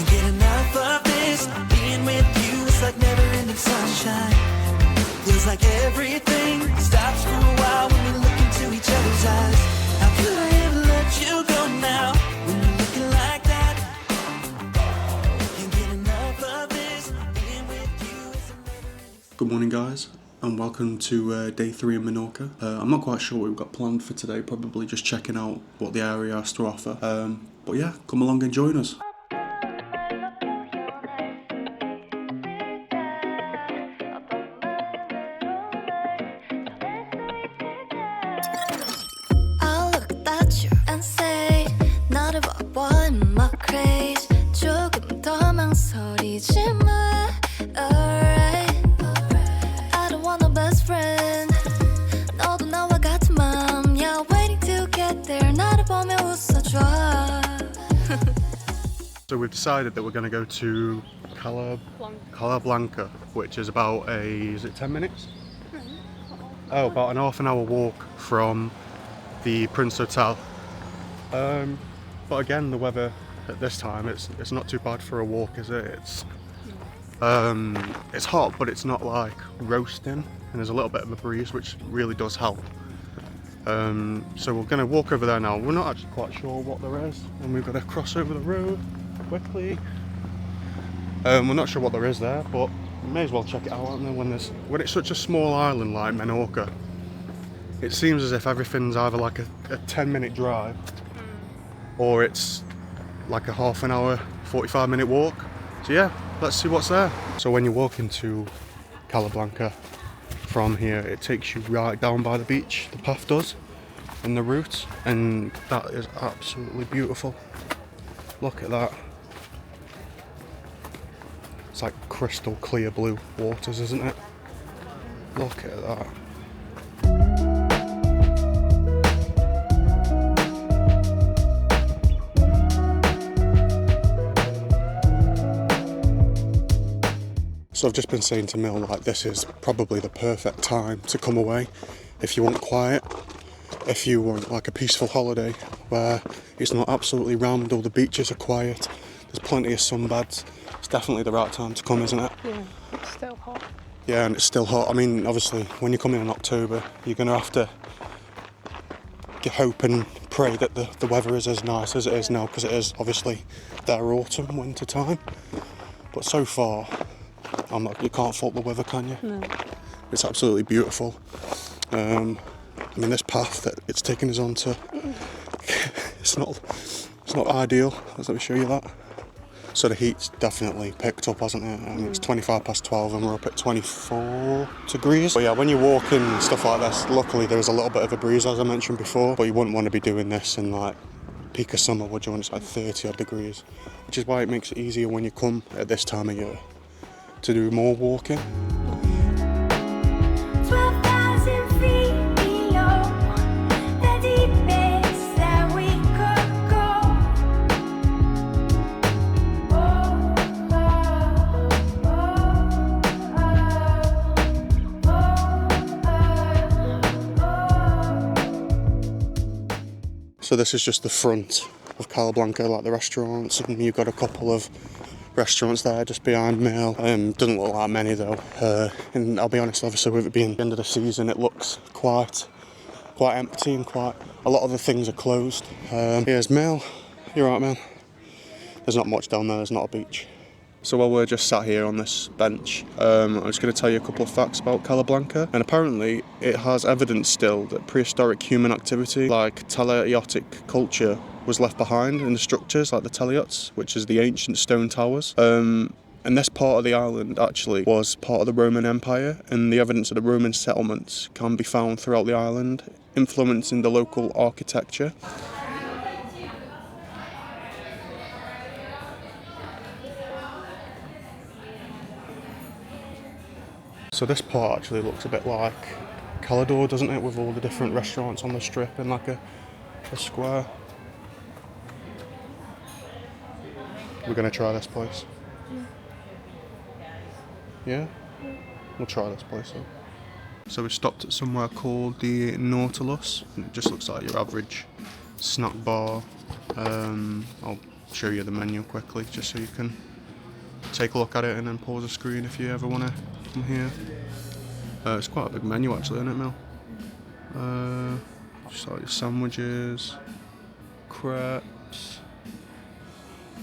Can't get enough of this. Being with you is like never-ending sunshine. Feels like everything stops for a while when we look into each other's eyes. How could I ever let you go now when you're looking like that? Can't get enough of this. Being with you is a never-ending. Good morning, guys, and welcome to day 3 in Menorca. I'm not quite sure what we've got planned for today, probably just checking out what the area has to offer. But yeah, come along and join us. I'll look at you and say 나를 봐봐 in my craze 조금 더 망설이지 마 Alright I don't want a best friend 너도 나와 같은 맘이야 Waiting to get there 나를 보며 웃어줘 So we've decided that we're going to go to Cala Blanca, which is about is it 10 minutes? Oh, about an half an hour walk from the Prince Hotel. But again, the weather at this time, it's not too bad for a walk, is it? It's hot, but it's not like roasting, and there's a little bit of a breeze, which really does help. So we're going to walk over there now. We're not actually quite sure what there is, and we've got to cross over the road quickly. We're not sure what there is there, but we may as well check it out, aren't we? When it's such a small island like Menorca, it seems as if everything's either like a 10-minute drive or it's like a half an hour, 45-minute walk. So yeah, let's see what's there. So when you walk into Cala Blanca from here, it takes you right down by the beach, the path does, and the route, and that is absolutely beautiful. Look at that. It's like crystal clear blue waters, isn't it? Look at that. So I've just been saying to Mill, like, this is probably the perfect time to come away if you want quiet, if you want like a peaceful holiday where it's not absolutely rammed, all the beaches are quiet, there's plenty of sunbeds. It's definitely the right time to come, isn't it? Yeah, it's still hot. Yeah, and it's still hot. I mean, obviously, when you come in October, you're going to have to hope and pray that the weather is as nice as it is now, because it is obviously their autumn, winter time. But so far, you can't fault the weather, can you? No. It's absolutely beautiful. I mean, this path that it's taken us on to, it's not ideal. Let me show you that. So the heat's definitely picked up, hasn't it? I mean, it's 25 past 12 and we're up at 24 degrees. But yeah, when you're walking and stuff like this, luckily there is a little bit of a breeze, as I mentioned before, but you wouldn't want to be doing this in like peak of summer, would you? When it's like 30 odd degrees, which is why it makes it easier when you come at this time of year to do more walking. 12,000 feet below the deepest that we could go. So this is just the front of Cala Blanca, like the restaurants, and you've got a couple of restaurants there just behind Mill. Doesn't look like many though, and I'll be honest, obviously with it being the end of the season, it looks quite empty, and quite a lot of the things are closed. Here's Mill. You're right, man. There's not much down there, there's not a beach. So while we're just sat here on this bench, I'm just going to tell you a couple of facts about Cala Blanca. And apparently it has evidence still that prehistoric human activity like Talaiotic culture was left behind in the structures like the Taliots, which is the ancient stone towers. And this part of the island actually was part of the Roman Empire, and the evidence of the Roman settlements can be found throughout the island, influencing the local architecture. So this part actually looks a bit like Calador, doesn't it, with all the different restaurants on the strip in like a square. We're going to try this place. Yeah? We'll try this place then. So we stopped at somewhere called the Nautilus. It just looks like your average snack bar. I'll show you the menu quickly, just so you can take a look at it and then pause the screen if you ever want to come here. It's quite a big menu actually, isn't it, Mel? Just like your sandwiches, crepes,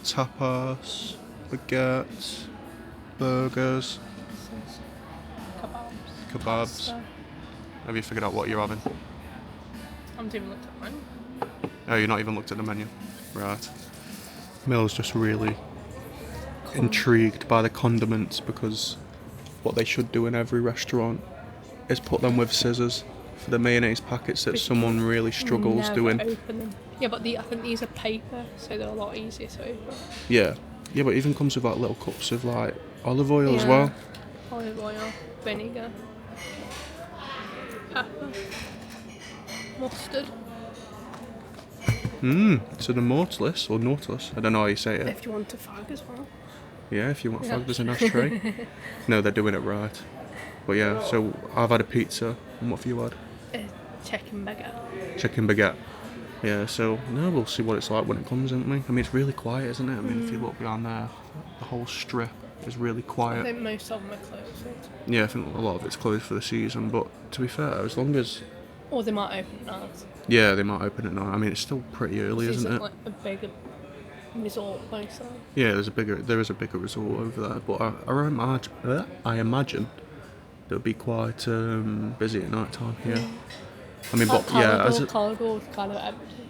tapas, baguettes, burgers, kebabs. Have you figured out what you're having? I haven't even looked at mine. Oh, you've not even looked at the menu? Right. Mel's just really intrigued by the condiments, because what they should do in every restaurant is put them with scissors for the mayonnaise packets that someone really struggles Never doing. open them. Yeah, but I think these are paper, so they're a lot easier to open. Yeah, but it even comes with like little cups of like olive oil as well. Olive oil, vinegar, pepper, mustard. So the Nautilus, or Nautilus, I don't know how you say it. If you want a fag as well. Yeah, if you want fag, there's an ashtray. No, they're doing it right. But yeah, so I've had a pizza, and what have you had? Chicken baguette. Chicken baguette. Yeah, so no, we'll see what it's like when it comes, isn't we? I mean, it's really quiet, isn't it? I mean, if you look behind there, the whole strip is really I quiet. think most of them are closed. Yeah, I think a lot of it's closed for the season, but to be fair, as long as... Or they might open at night. Yeah, they might open at night. I mean, it's still pretty early, isn't it? Like a bigger resort place. Yeah, there is a bigger resort over there, but I imagine it'll be quite busy at night time here. I mean, but yeah, as kind of empty.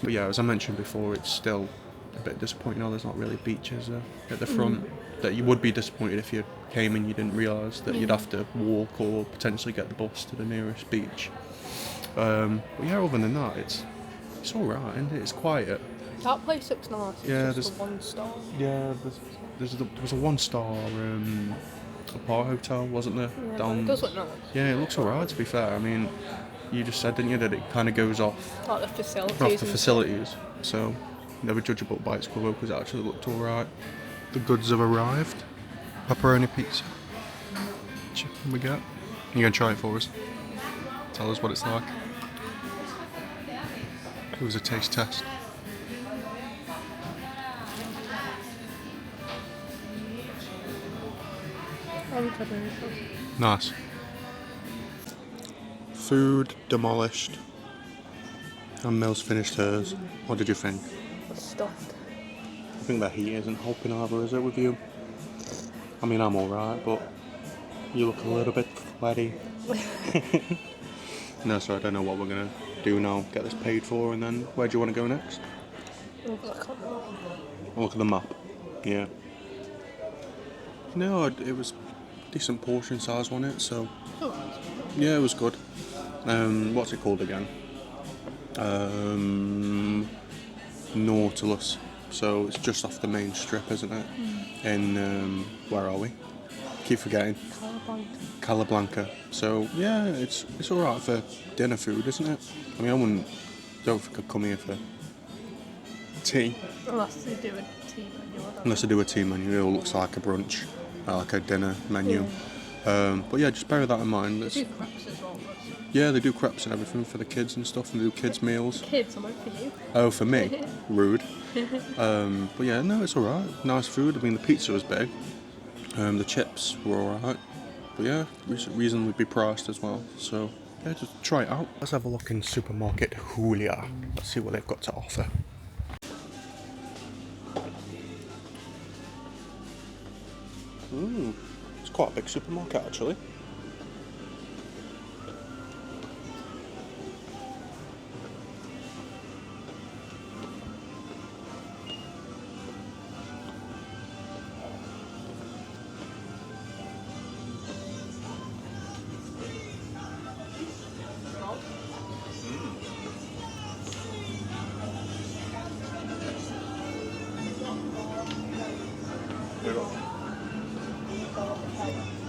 but yeah, as I mentioned before, it's still a bit disappointing. There's not really beaches at the front. That you would be disappointed if you came and you didn't realise that you'd have to walk or potentially get the bus to the nearest beach. But yeah, other than that, it's all right, isn't it? It's quiet. That place looks nice. Yeah, it's just a 1 star. Yeah, there was a 1-star apart hotel, wasn't there? Yeah, Down. it does look nice. Yeah, it looks alright, to be fair. I mean, you just said, didn't you, that it kind of goes off Like the facilities. the facilities. So never judge a book by its cover, because it actually looked alright. The goods have arrived. Pepperoni pizza, chicken baguette. You gonna try it for us? Tell us what it's like. It was a taste test. Nice. Food demolished. And Mel's finished hers. What did you think? Stuffed. I think the heat isn't helping either, is it, with you? I mean, I'm alright, but you look a little bit sweaty. No, so I don't know what we're going to do now. Get this paid for, and then where do you want to go next? Look at the map. Yeah. No, it was decent portion size on it, so yeah, it was good. What's it called again? Nautilus. So it's just off the main strip, isn't it? In where are we? Keep forgetting. Cala Blanca. So yeah, it's alright for dinner food, isn't it? I mean, don't think I'd come here for tea. Unless they do a tea menu. Unless they do a tea menu, it all looks like a brunch, like a dinner menu. But yeah, just bear that in mind. They do crepes as well. Yeah, they do crepes and everything for the kids and stuff, and they do kids meals. Kids, I'm for you. Oh, for me? Rude. But yeah, no, it's alright. Nice food. I mean, the pizza was big. The chips were alright. But yeah, reasonably priced as well. So yeah, just try it out. Let's have a look in supermarket Julia. Let's see what they've got to offer. It's quite a big supermarket actually.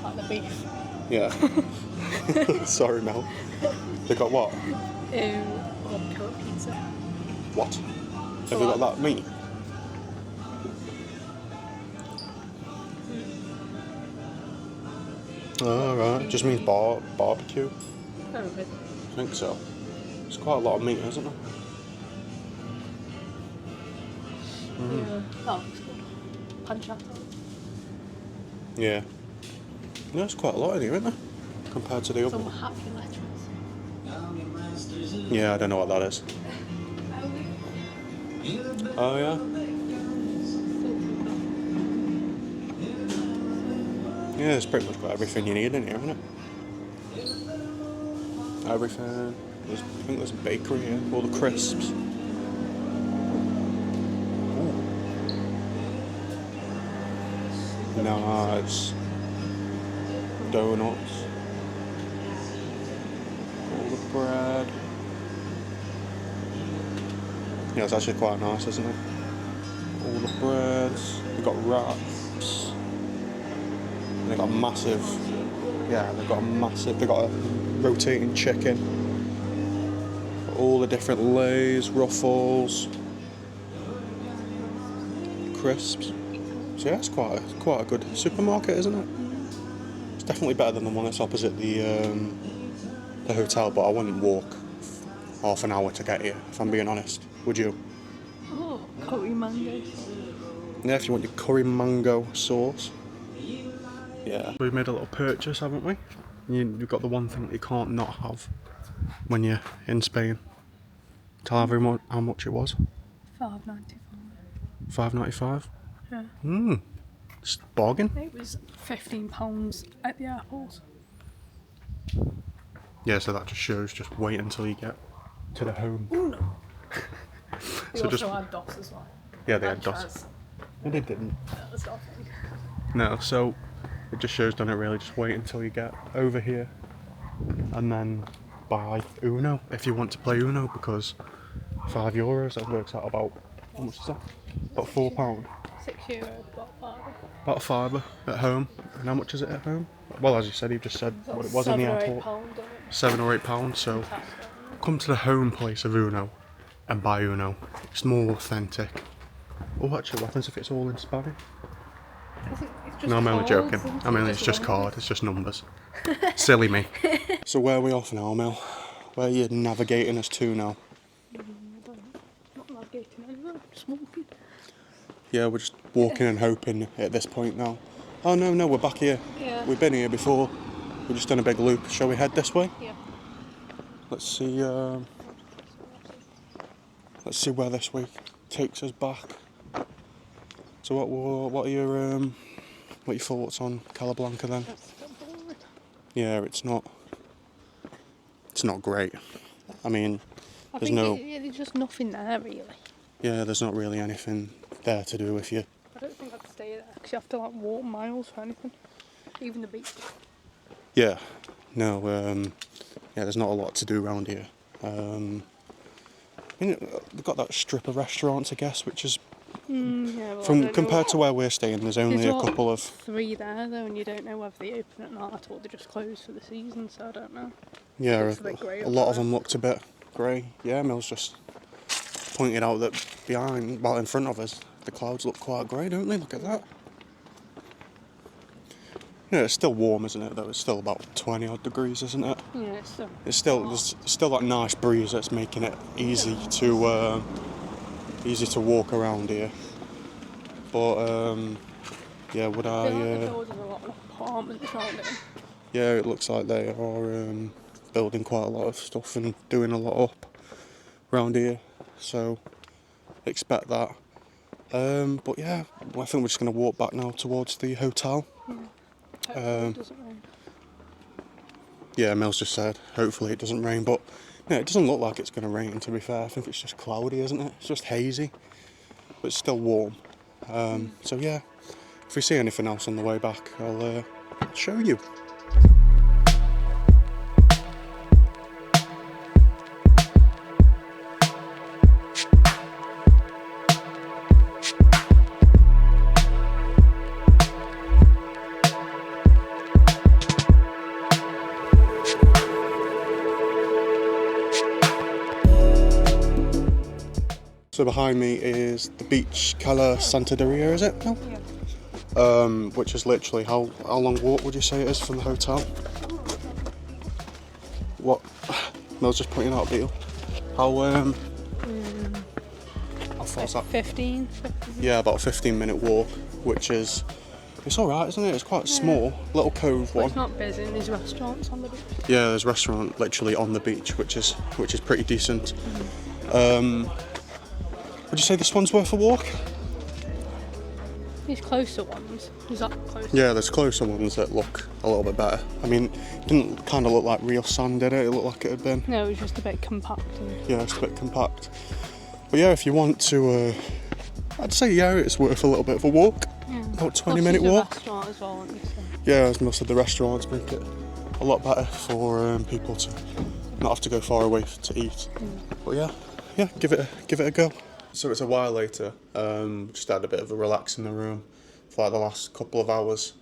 Like the beef. Yeah. Sorry, Mel. They got what? Vodka pizza. What? Have they got that meat? Oh, right. Just means barbecue. Probably. I think so. It's quite a lot of meat, isn't it? Yeah. Oh, it's good. Pancetta. Yeah. No, there's quite a lot in here, isn't there? Compared to the other Some one. happy letters. Yeah, I don't know what that is. Oh yeah? Yeah, it's pretty much got everything you need in here, isn't it? Everything. I think there's a bakery here. All the crisps. Ooh. Nice. Donuts. All the bread. Yeah, it's actually quite nice, isn't it? All the breads. We've got wraps. And they've got massive. Yeah, they've got a rotating chicken. All the different lays, ruffles, crisps. So yeah, it's quite a good supermarket, isn't it? It's definitely better than the one that's opposite the hotel, but I wouldn't walk half an hour to get here, if I'm being honest. Would you? Oh, curry mango. Yeah, if you want your curry mango sauce. Yeah. We've made a little purchase, haven't we? You've got the one thing that you can't not have when you're in Spain. Tell everyone how much it was. $5.95. $5.95. Yeah. It's a bargain. It was £15 at the airport. Yeah, so that just shows. Just wait until you get to the home. Oh no. They So also just- had DOS as well. Yeah, they had And DOS. Chaz. No, they didn't. That's not a thing. No, so it just shows, doesn't it, really? Just wait until you get over here and then buy Uno if you want to play Uno, because €5, that works out about, how much is that? About £4. €6, about £5. About a fiver at home. And how much is it at home? Well, as you said, you just said what it was in the airport. £7 or £8. So come to the home place of Uno and buy Uno. It's more authentic. Oh, actually, what happens if it's all in Spanish? No, I'm only joking. I mean, it's just card. It's just numbers. Silly me. So where are we off now, Mel? Where are you navigating us to now? Not navigating anywhere, just walking. Yeah, we're just walking and hoping at this point now. Oh no, we're back here. Yeah. We've been here before. We've just done a big loop. Shall we head this way? Yeah. Let's see. Let's see where this week takes us back. So what are your thoughts on Cala Blanca then? That's a bit boring. Yeah, it's not great. I mean, there's there's just nothing there really. there's not really anything there to do if you. I don't think I'd stay there because you have to like walk miles for anything. Even the beach. Yeah, no, there's not a lot to do around here. I mean, they've got that strip of restaurants, I guess, which is Yeah, well, compared to where we're staying. There's only a couple of. 3 there though, and you don't know whether they open at night or they just close for the season. So I don't know. Yeah, It's a bit grey a up lot of there. them looked a bit grey. Yeah, Mills just pointed out that in front of us, the clouds look quite grey, don't they? Look at that. Yeah, it's still warm, isn't it? Though it's still about 20 odd degrees, isn't it? Yeah, There's still that nice breeze that's making it easy to walk around here. But yeah, would I? There's a lot of apartments around it. Yeah, it looks like they are building quite a lot of stuff and doing a lot up around here. So expect that. But yeah, I think we're just going to walk back now towards the hotel. Hopefully it doesn't rain. Yeah, Mills just said, hopefully it doesn't rain, but yeah, it doesn't look like it's going to rain, to be fair. I think it's just cloudy, isn't it? It's just hazy, but it's still warm. So yeah, if we see anything else on the way back, I'll show you. So behind me is the beach, Cala Santandria, is it? No? Yeah. Which is literally how long walk would you say it is from the hotel? What? Mel's just pointing out a deal. How far is that? 15. Yeah, about a 15-minute walk, which is, it's alright, isn't it? It's quite small, little cove one. It's not busy and there's restaurants on the beach. Yeah, there's a restaurant literally on the beach, which is pretty decent. Would you say this one's worth a walk? These closer ones. Is that closer? Yeah, there's closer ones that look a little bit better. I mean, it didn't kind of look like real sand, did it? It looked like it had been. No, it was just a bit compact. Yeah, it's a bit compact. But yeah, if you want to, I'd say yeah, it's worth a little bit of a walk. Yeah. About 20-minute walk. Restaurant as well, aren't you? So. Yeah, as most of the restaurants make it a lot better for people to not have to go far away to eat. But yeah, give it a go. So it's a while later. Just had a bit of a relax in the room for like the last couple of hours,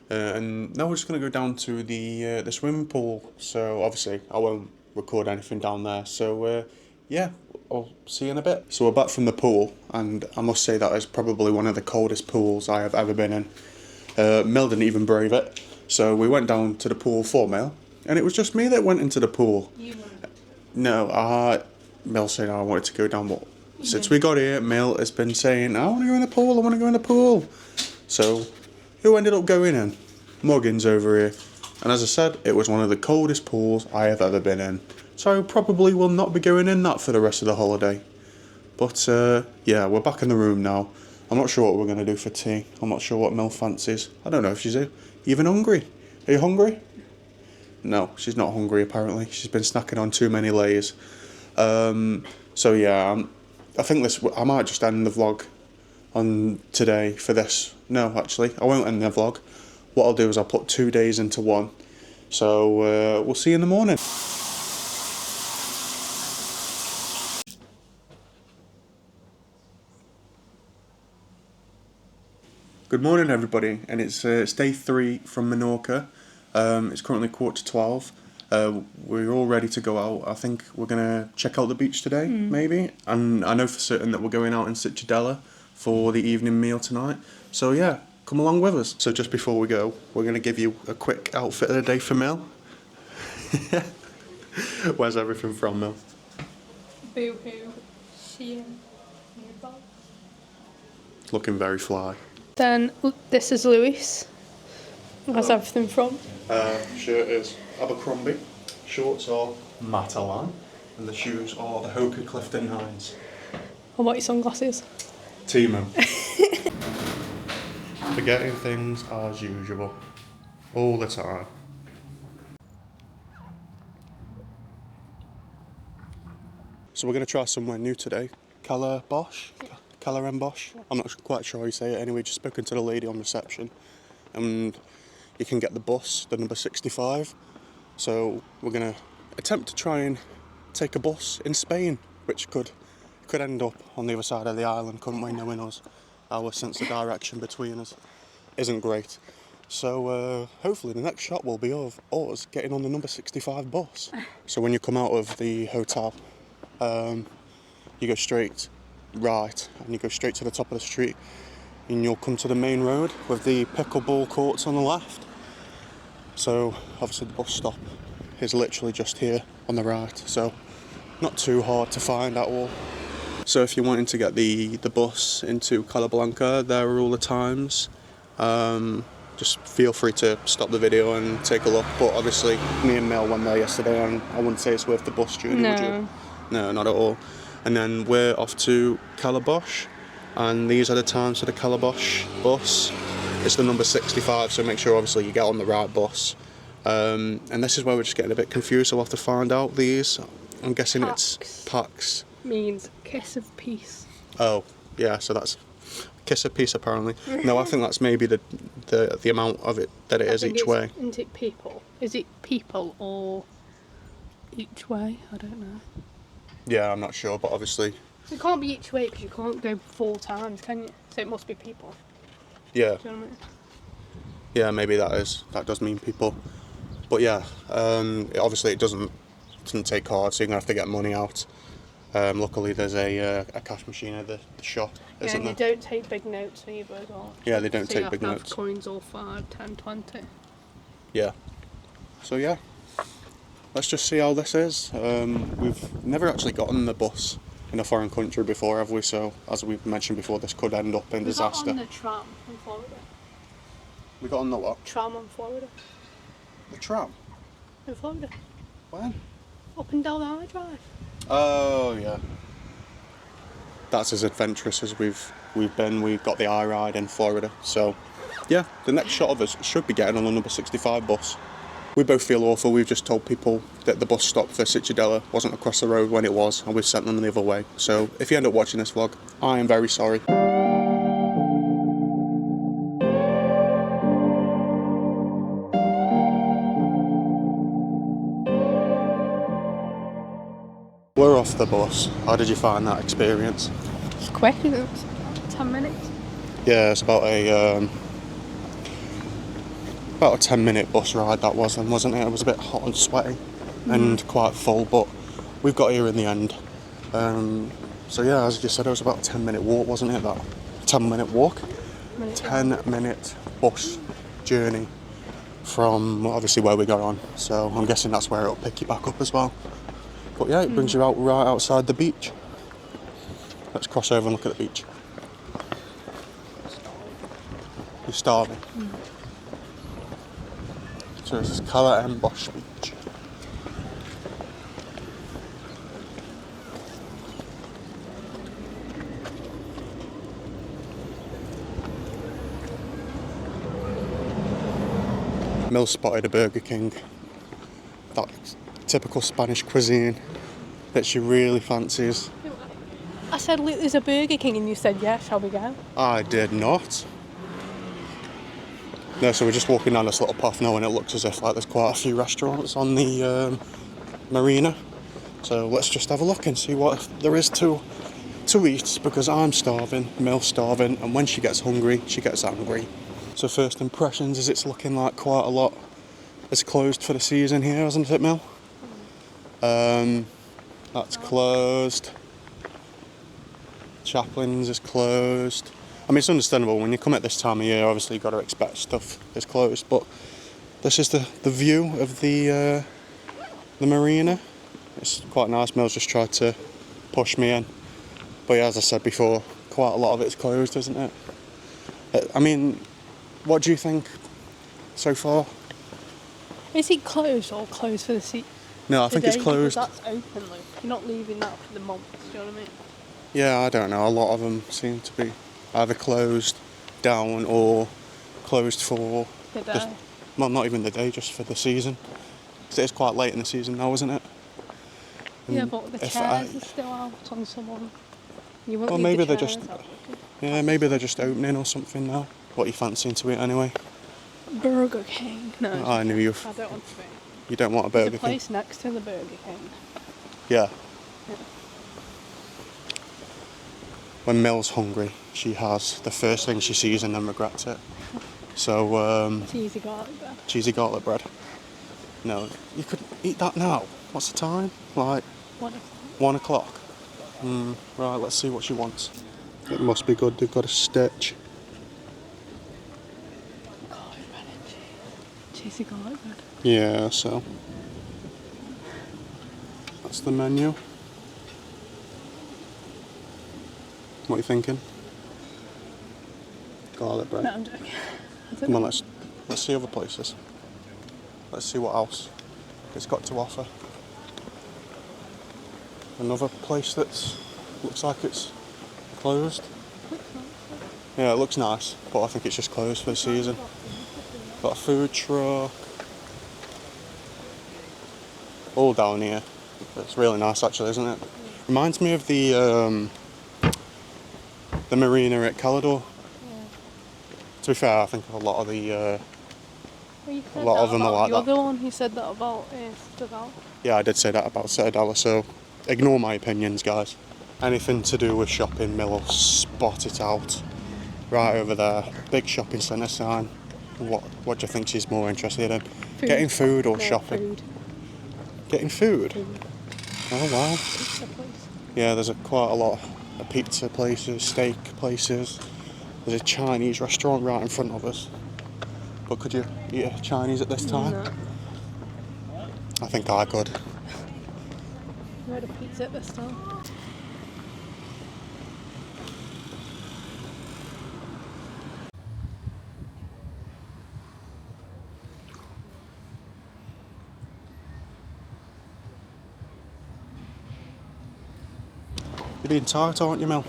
and now we're just gonna go down to the swimming pool. So obviously I won't record anything down there. So yeah, I'll see you in a bit. So we're back from the pool, and I must say that is probably one of the coldest pools I have ever been in. Mel didn't even brave it, so we went down to the pool for Mel, and it was just me that went into the pool. You went. No, Mel said I wanted to go down, but since we got here, Mel has been saying, I want to go in the pool, I want to go in the pool. So, who ended up going in? Muggins over here. And as I said, it was one of the coldest pools I have ever been in. So I probably will not be going in that for the rest of the holiday. But yeah, we're back in the room now. I'm not sure what we're going to do for tea. I'm not sure what Mel fancies. I don't know if she's even hungry. Are you hungry? No, she's not hungry apparently. She's been snacking on too many layers. So yeah, I think I might just end the vlog on today for this. No, actually, I won't end the vlog. What I'll do is I'll put 2 days into one. So we'll see you in the morning. Good morning, everybody, and it's day 3 from Menorca. It's currently 11:45. We're all ready to go out. I think we're going to check out the beach today, maybe. And I know for certain that we're going out in Cittadella for the evening meal tonight. So yeah, come along with us. So just before we go, we're going to give you a quick outfit of the day for Mel. Where's everything from, Mel? Boo-hoo. Shein. Looking very fly. Then this is Lewis. Where's everything from? Shirt is Abercrombie, shorts are Matalan, and the shoes are the Hoka Clifton 9s. And what are your sunglasses? Timo. Forgetting things as usual. All the time. So we're going to try somewhere new today. Cala Blanca? Cala En Bosc? I'm not quite sure how you say it anyway, just spoken to the lady on reception. And you can get the bus, the number 65. So we're going to attempt to try and take a bus in Spain, which could end up on the other side of the island, couldn't we, knowing us? Our sense of direction between us isn't great. So hopefully the next shot will be of us getting on the number 65 bus. So when you come out of the hotel, you go straight right and you go straight to the top of the street, and you'll come to the main road with the pickleball courts on the left. So obviously the bus stop is literally just here on the right, so not too hard to find at all. So if you're wanting to get the bus into Cala Blanca, there are all the times. Just feel free to stop the video and take a look. But obviously me and Mel went there yesterday and I wouldn't say it's worth the bus journey, would you? No, not at all. And then we're off to Cala Blanca, and these are the times for the Cala Blanca bus. It's the number 65, so make sure obviously you get on the right bus. And this is where we're just getting a bit confused, so we'll have to find out these. I'm guessing Pax. it's Pax. Means kiss of peace. Oh, yeah, so that's kiss of peace apparently. No, I think that's maybe the amount of it that it is each way. Isn't it people? Is it people or each way? I don't know. Yeah, I'm not sure, but obviously... It can't be each way because you can't go 4 times, can you? So it must be people. Yeah. Do you know what I mean? Yeah, maybe that does mean people. But yeah, obviously it doesn't take cards, so you're going to have to get money out. Luckily there's a cash machine at the shop, Yeah, and you don't take big notes either as well. Yeah, they don't so take you have big to notes. have coins all 5, 10, 20. Yeah. So yeah, let's just see how this is. We've never actually gotten the bus in a foreign country before, have we? So, as we've mentioned before, this could end up in disaster. We got on the tram in Florida. We got on the what? Tram in Florida. The tram? In Florida. When? Up and down the I-Drive. Oh, yeah. That's as adventurous as we've been. We got the I-Ride in Florida. So, yeah, the next shot of us should be getting on the number 65 bus. We both feel awful. We've just told people that the bus stop for Cittadella wasn't across the road when it was, and we've sent them the other way. So if you end up watching this vlog, I am very sorry. We're off the bus. How did you find that experience? It's quick, it was 10 minutes. Yeah, it's about a 10-minute bus ride that was, wasn't it? It was a bit hot and sweaty and quite full, but we've got here in the end. So yeah, as you said, it was about a 10-minute walk, wasn't it? That 10-minute walk, 10-minute bus journey from obviously where we got on. So I'm guessing that's where it'll pick you back up as well. But yeah, it brings you out right outside the beach. Let's cross over and look at the beach. You're starving. So this is Cala En Bosc beach. Mill spotted a Burger King. That typical Spanish cuisine that she really fancies. I said, look, there's a Burger King, and you said, yeah, shall we go? I did not. No, so we're just walking down this little path now, and it looks as if like there's quite a few restaurants on the marina. So let's just have a look and see what there is to eat, because I'm starving, Mill's starving, and when she gets hungry, she gets angry. So first impressions is it's looking like quite a lot is closed for the season here, hasn't it, Mill? That's closed. Chaplin's is closed. I mean, it's understandable when you come at this time of year. Obviously, you've got to expect stuff is closed. But this is the view of the marina. It's quite nice. Mel's just tried to push me in, but yeah, as I said before, quite a lot of it's closed, isn't it? I mean, what do you think so far? Is it closed or closed for the seat? No, I think it's closed. That's open, Luke. You're not leaving that for the month. Do you know what I mean? Yeah, I don't know. A lot of them seem to be either closed down or closed for The day. well, not even the day, just for the season. Because it is quite late in the season now, isn't it? Yeah, but the chairs are still out on someone. You won't Well, leave maybe the they're chairs just out, maybe they're just opening or something now. What are you fancying to eat anyway? Burger King. No, I knew you. I don't want to be. You don't want a There's Burger a place next to the Burger King. King. Yeah. When Mill's hungry, she has the first thing she sees and then regrets it. So Cheesy garlic bread. cheesy garlic bread. No, you could eat that now. What's the time? Like 1 o'clock. Right, let's see what she wants. It must be good. They've got a stitch. Garlic bread and cheese. Cheesy garlic bread. Yeah, so that's the menu. What are you thinking? Garlic bread. No, I'm joking. Come on, let's see other places. Let's see what else it's got to offer. Another place that looks like it's closed. Yeah, it looks nice, but I think it's just closed for the season. Got a food truck. All down here. It's really nice actually, isn't it? Reminds me of the marina at Calador. To be fair, I think a lot of the A lot of them are like the that. other one, he said that about Citadel. Yeah, I did say that about Citadella, so ignore my opinions, guys. Anything to do with shopping, Mill, spot it out. Right over there, big shopping centre sign. What do you think she's more interested in? Food. Getting food or No, shopping? Food. Getting food? Oh wow. Pizza place. Yeah, there's quite a lot of pizza places, steak places. There's a Chinese restaurant right in front of us. But could you eat a Chinese at this time? No. I think I could. We had a pizza at this time. being tight, aren't you, Mel?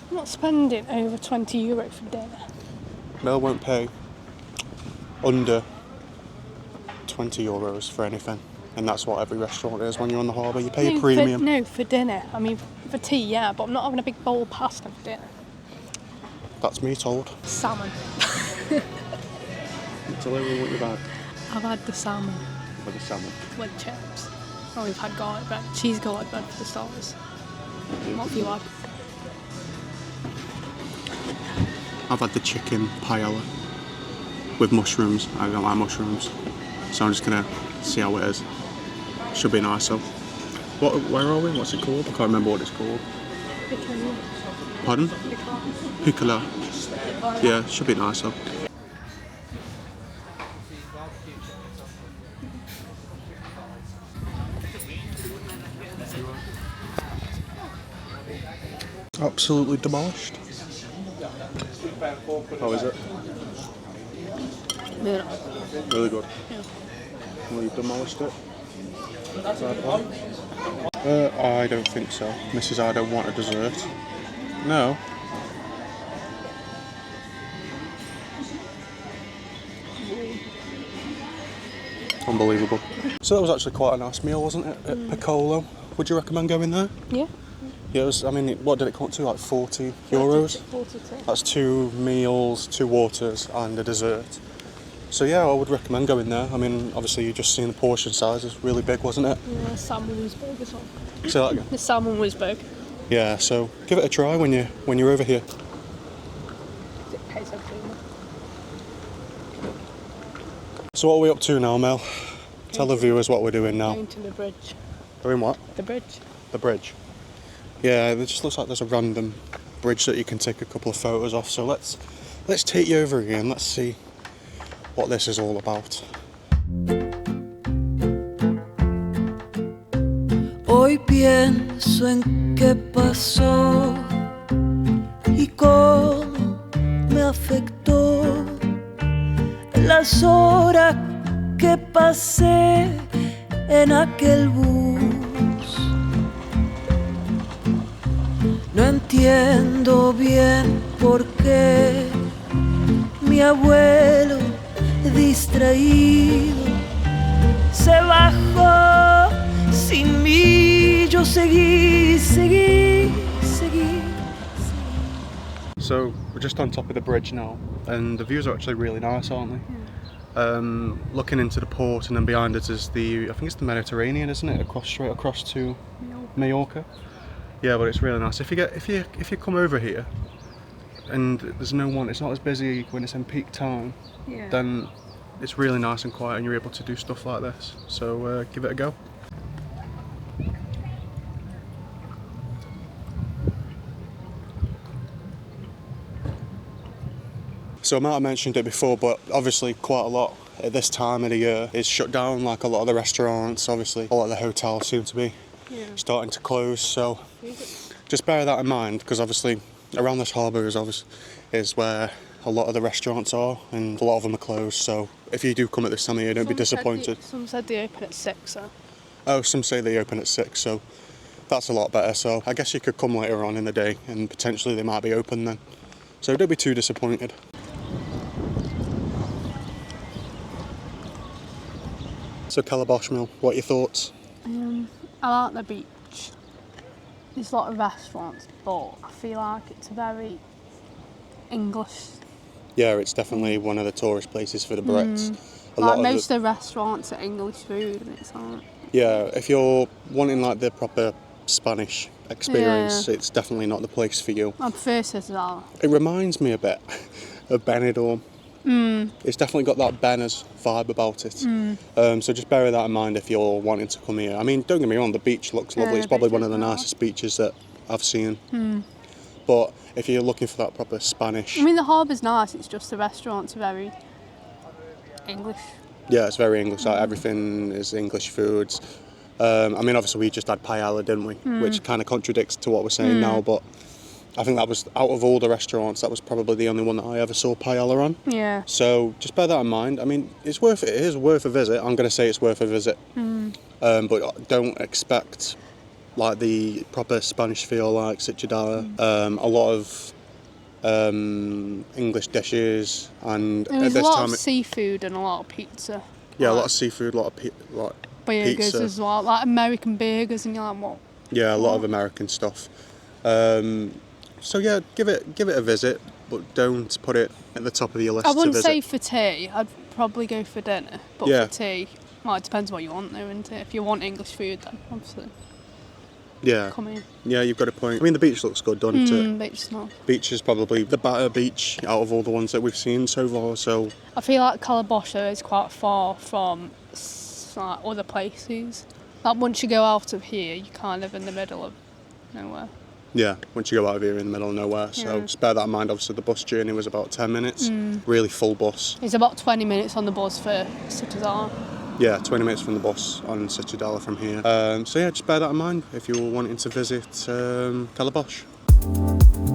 I'm not spending over €20 for dinner. Mel won't pay under €20 for anything. And that's what every restaurant is when you're on the harbour. You pay a premium. For dinner. I mean, for tea, yeah, but I'm not having a big bowl of pasta for dinner. That's me told. Salmon. Tell everyone what you've had. I've had the salmon With the salmon. with chips. Oh, we've had garlic bread, cheese garlic bread for the starters. What have you had? I've had the chicken paella with mushrooms. I don't like mushrooms, so I'm just gonna see how it is. Should be nice. So, where are we? What's it called? I can't remember what it's called. Pardon? Piccola. Yeah, should be nice. So. Absolutely demolished. How is it? Yeah. Really good. Yeah. Well, you've demolished it. I don't think so. Mrs. I don't want a dessert. No. Unbelievable. So that was actually quite a nice meal, wasn't it? At Piccolo. Would you recommend going there? Yeah. Yeah, it was, I mean, what did it come to? Like €40? 42. That's 2 meals, 2 waters and a dessert. So yeah, I would recommend going there. I mean, obviously you've just seen the portion size. It's really big, wasn't it? Yeah, the salmon was big as well. Say that again. The salmon was big. Yeah, so give it a try when you're over here. It pays everything. So what are we up to now, Mel? Tell the viewers what we're doing now. Going to the bridge. Doing what? The bridge. The bridge. Yeah, it just looks like there's a random bridge that you can take a couple of photos off. So let's take you over here and let's see what this is all about. Hoy pienso en qué pasó y cómo me afectó las horas que pasé en aquel bus. No entiendo bien por qué mi abuelo distraído se bajó sin mí. Yo seguí. So we're just on top of the bridge now, and the views are actually really nice, aren't they? Yeah. Looking into the port, and then behind us is I think it's the Mediterranean, isn't it? Straight across to Menorca. Yeah, but it's really nice. If you come over here and there's no one, it's not as busy when it's in peak time. Yeah. Then it's really nice and quiet, and you're able to do stuff like this. So give it a go. So I might have mentioned it before, but obviously quite a lot at this time of the year is shut down. Like a lot of the restaurants, obviously a lot of the hotels seem to be starting to close. So just bear that in mind, because obviously around this harbour is where a lot of the restaurants are, and a lot of them are closed. So if you do come at this time of year, don't be disappointed. Some said they open at 6, so. Oh, some say they open at 6, so that's a lot better. So I guess you could come later on in the day and potentially they might be open then. So don't be too disappointed. So Cala Blanca, what are your thoughts? I like the beach. There's a lot of restaurants, but I feel like it's very English. Yeah, it's definitely one of the tourist places for the Brits. Most of the restaurants are English food, and it's like. Yeah, if you're wanting like the proper Spanish experience, it's definitely not the place for you. I prefer Cesar. It reminds me a bit of Benidorm. It's definitely got that Benner's vibe about it. So just bear that in mind if you're wanting to come here. I mean, don't get me wrong, the beach looks lovely. It's probably one of the nicest beaches that I've seen. But if you're looking for that proper Spanish... I mean, the harbour's nice, it's just the restaurants are very English. Yeah, it's very English. Like, everything is English foods. I mean, obviously we just had paella, didn't we? Which kind of contradicts to what we're saying now, but I think that was, out of all the restaurants, that was probably the only one that I ever saw paella on. Yeah. So just bear that in mind. I mean, it is worth a visit. I'm going to say it's worth a visit. But don't expect like the proper Spanish feel, like Cichadala. A lot of English dishes, and And at there's a this lot time, of seafood and a lot of pizza. yeah, a lot Like of seafood, a lot of burgers pizza. as well, like American burgers, and you're like, what? Yeah, a lot of American stuff. So yeah, give it a visit, but don't put it at the top of your list I to wouldn't visit. say for tea. I'd probably go for dinner, but Yeah. for tea, well, it depends what you want, though, isn't it? If you want English food, then obviously Yeah, come in. yeah, you've got a point. I mean, the beach looks good, doesn't it? But it's not. Beach is probably the better beach out of all the ones that we've seen so far. So I feel like Cala Blanca is quite far from like other places. Like once you go out of here, you're kind of in the middle of nowhere. yeah, once you go out of here, you're in the middle of nowhere. So Yeah. just bear that in mind. Obviously, the bus journey was about 10 minutes. Really full bus. It's about 20 minutes on the bus for Santandria. Yeah, 20 minutes from the bus on Cichadala from here. So yeah, just bear that in mind if you're wanting to visit Cala Blanca.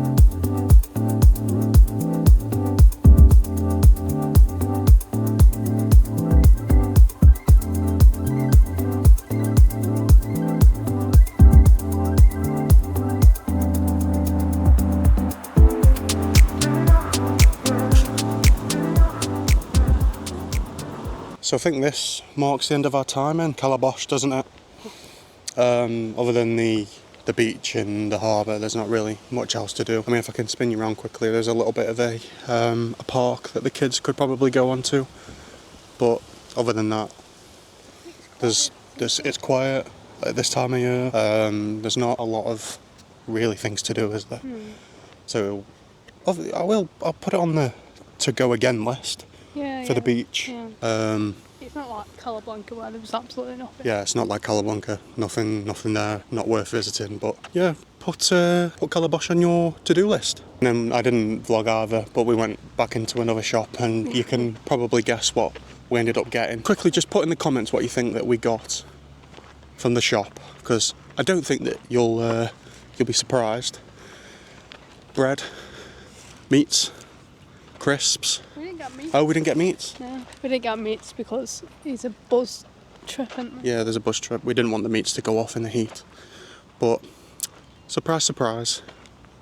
So I think this marks the end of our time in Cala Blanca, doesn't it? Other than the beach and the harbour, there's not really much else to do. I mean, if I can spin you around quickly, there's a little bit of a park that the kids could probably go onto. But other than that, it's quiet at this time of year. There's not a lot of really things to do, is there? So I'll put it on the to go again list. Yeah, For the beach. Yeah. It's not like Cala Blanca where there was absolutely nothing. Yeah, it's not like Cala Blanca. Nothing there. Not worth visiting. But yeah, put Cala Blanca on your to-do list. And then I didn't vlog either, but we went back into another shop, and you can probably guess what we ended up getting. Quickly, just put in the comments what you think that we got from the shop, because I don't think that you'll be surprised. Bread, meats, crisps. We didn't get meat. Oh, we didn't get meats? No, we didn't get meats because it's a bus trip, isn't it? Yeah, there's a bus trip. We didn't want the meats to go off in the heat. But, surprise, surprise,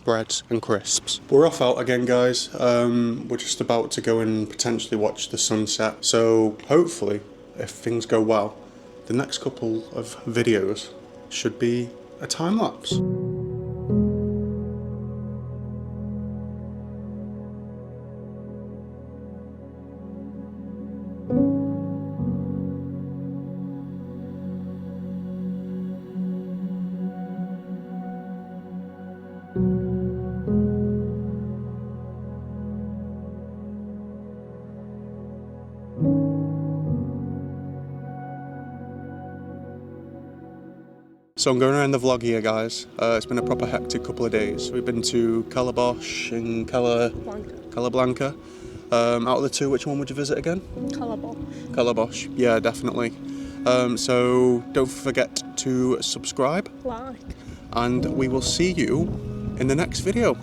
breads and crisps. We're off out again, guys. We're just about to go and potentially watch the sunset. So, hopefully, if things go well, the next couple of videos should be a time lapse. So I'm going to end the vlog here, guys. It's been a proper hectic couple of days. We've been to Cala Blanca and Cala Blanca. Out of the two, which one would you visit again? Cala Blanca. Cala Blanca, yeah, definitely. So don't forget to subscribe, Like. and we will see you in the next video.